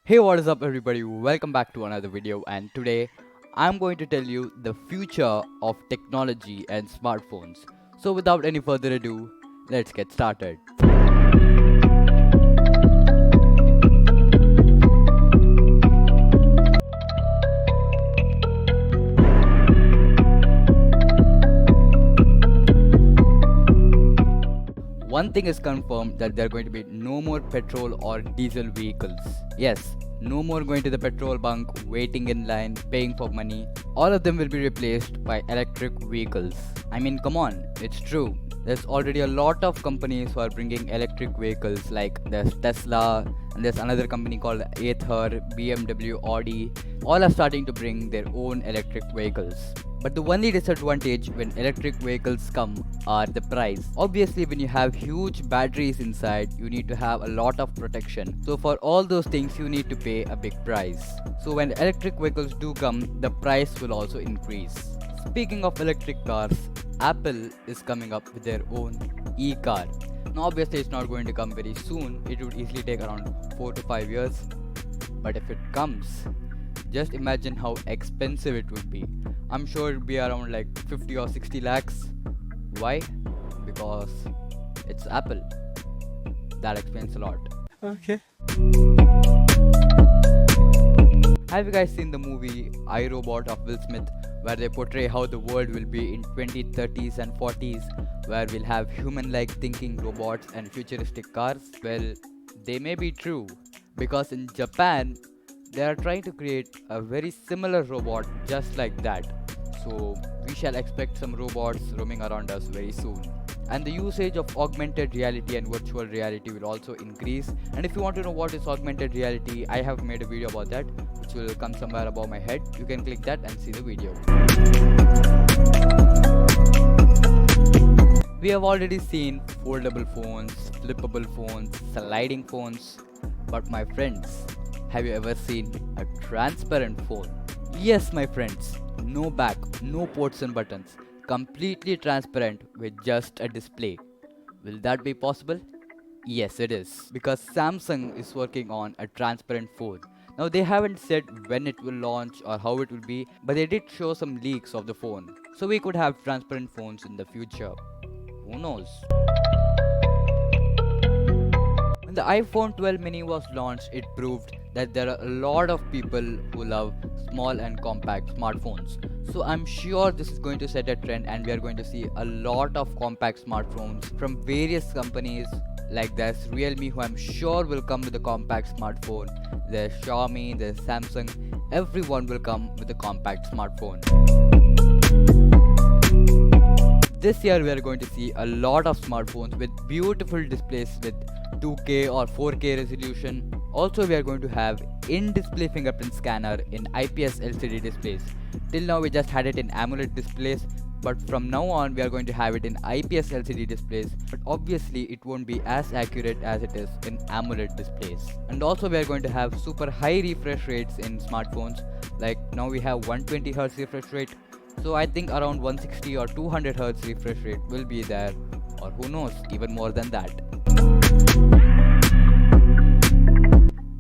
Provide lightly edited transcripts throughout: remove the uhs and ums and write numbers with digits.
Hey, what is up, everybody? Welcome back to another video. And today I'm going to tell you the future of technology and smartphones. So, without any further ado, let's get started. One thing is confirmed that there are going to be no more petrol or diesel vehicles. Yes, no more going to the petrol bunk, waiting in line, paying for money. All of them will be replaced by electric vehicles. I mean, come on, it's true. There's already a lot of companies who are bringing electric vehicles, like there's Tesla, and there's another company called Ather, BMW, Audi. All are starting to bring their own electric vehicles. But the only disadvantage when electric vehicles come are the price. Obviously, when you have huge batteries inside, you need to have a lot of protection. So for all those things, you need to pay a big price. So when electric vehicles do come, the price will also increase. Speaking of electric cars, Apple is coming up with their own e-car. Now obviously it's not going to come very soon. It would easily take around 4 to 5 years. But if it comes, just imagine how expensive it would be. I'm sure it would be around like 50 or 60 lakhs. Why? Because it's Apple. That explains a lot. Okay. Have you guys seen the movie I, Robot of Will Smith, where they portray how the world will be in 2030s and 40s, where we'll have human-like thinking robots and futuristic cars? Well, they may be true, because in Japan, they are trying to create a very similar robot just like that. So we shall expect some robots roaming around us very soon. And the usage of augmented reality and virtual reality will also increase. And if you want to know what is augmented reality, I have made a video about that, which will come somewhere above my head. You can click that and see the video. We have already seen foldable phones, flippable phones, sliding phones. But my friends, have you ever seen a transparent phone? Yes, my friends, no back, no ports and buttons, completely transparent with just a display. Will that be possible? Yes, it is, because Samsung is working on a transparent phone. Now, they haven't said when it will launch or how it will be, but they did show some leaks of the phone. So, we could have transparent phones in the future. Who knows? When the iPhone 12 mini was launched, it proved that there are a lot of people who love small and compact smartphones. So I'm sure this is going to set a trend and we are going to see a lot of compact smartphones from various companies, like there's Realme, who I'm sure will come with a compact smartphone. There's Xiaomi, there's Samsung. Everyone will come with a compact smartphone. This year we are going to see a lot of smartphones with beautiful displays with 2K or 4K resolution. Also, we are going to have in-display fingerprint scanner in IPS LCD displays. Till now we just had it in AMOLED displays, but from now on we are going to have it in IPS LCD displays. But obviously it won't be as accurate as it is in AMOLED displays. And also we are going to have super high refresh rates in smartphones. Like now we have 120Hz refresh rate. So I think around 160 or 200Hz refresh rate will be there, or who knows, even more than that.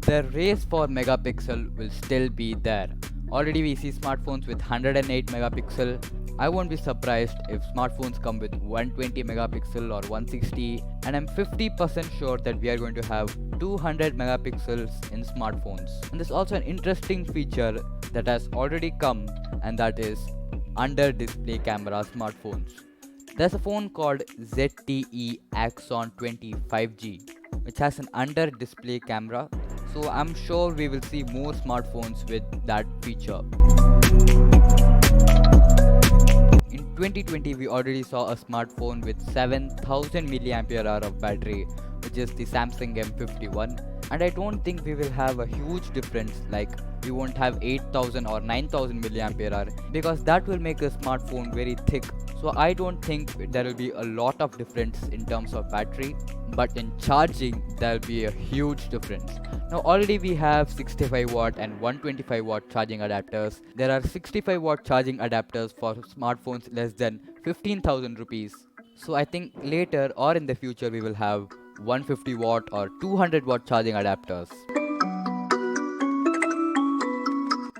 The race for megapixel will still be there. Already we see smartphones with 108 megapixel. I won't be surprised if smartphones come with 120 megapixel or 160, and I'm 50% sure that we are going to have 200 megapixels in smartphones. And there's also an interesting feature that has already come, and that is under display camera smartphones. There's a phone called ZTE Axon 20 5G, which has an under display camera. So I'm sure we will see more smartphones with that feature. In 2020 we already saw a smartphone with 7000 mAh of battery, which is the Samsung M51, and I don't think we will have a huge difference, like we won't have 8000 or 9000 mAh, because that will make the smartphone very thick. So I don't think there will be a lot of difference in terms of battery, but in charging there will be a huge difference. Now already we have 65 watt and 125 watt charging adapters. There are 65 watt charging adapters for smartphones less than 15,000 rupees. So I think later or in the future we will have 150 watt or 200 watt charging adapters.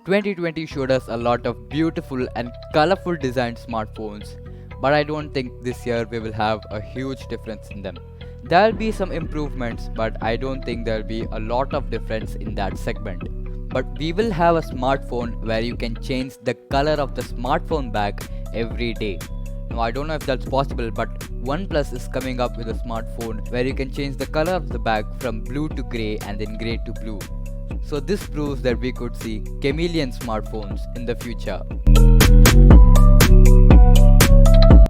2020 showed us a lot of beautiful and colorful designed smartphones, but I don't think this year we will have a huge difference in them. There'll be some improvements, but I don't think there'll be a lot of difference in that segment. But we will have a smartphone where you can change the color of the smartphone back every day. Now, I don't know if that's possible, but OnePlus is coming up with a smartphone where you can change the color of the back from blue to grey and then grey to blue. So this proves that we could see chameleon smartphones in the future.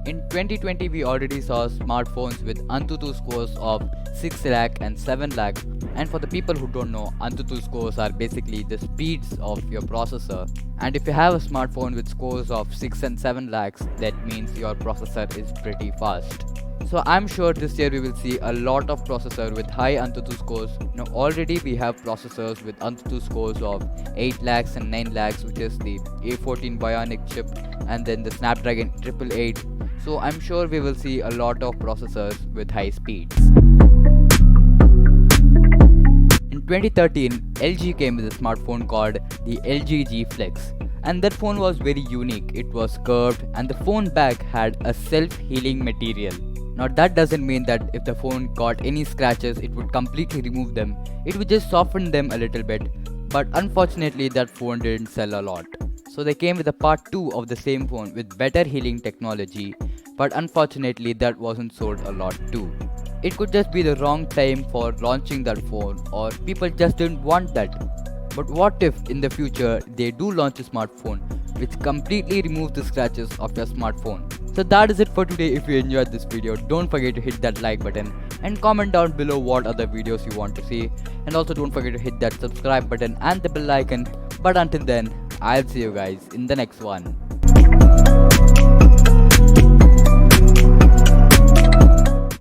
In 2020, we already saw smartphones with Antutu scores of 6 lakh and 7 lakh. And for the people who don't know, Antutu scores are basically the speeds of your processor. And if you have a smartphone with scores of 6 and 7 lakhs, that means your processor is pretty fast. So I'm sure this year we will see a lot of processor with high Antutu scores. Now already we have processors with Antutu scores of 8 lakhs and 9 lakhs, which is the A14 Bionic chip and then the Snapdragon 888. So I'm sure we will see a lot of processors with high speeds. In 2013, LG came with a smartphone called the LG G Flex. And that phone was very unique. It was curved and the phone back had a self-healing material. Now that doesn't mean that if the phone got any scratches, it would completely remove them. It would just soften them a little bit. But unfortunately, that phone didn't sell a lot. So they came with a part 2 of the same phone with better healing technology, but unfortunately that wasn't sold a lot too. It could just be the wrong time for launching that phone, or people just didn't want that. But what if in the future they do launch a smartphone which completely removes the scratches of your smartphone? So that is it for today. If you enjoyed this video, don't forget to hit that like button and comment down below what other videos you want to see, and also don't forget to hit that subscribe button and the bell icon. But until then, I'll see you guys in the next one.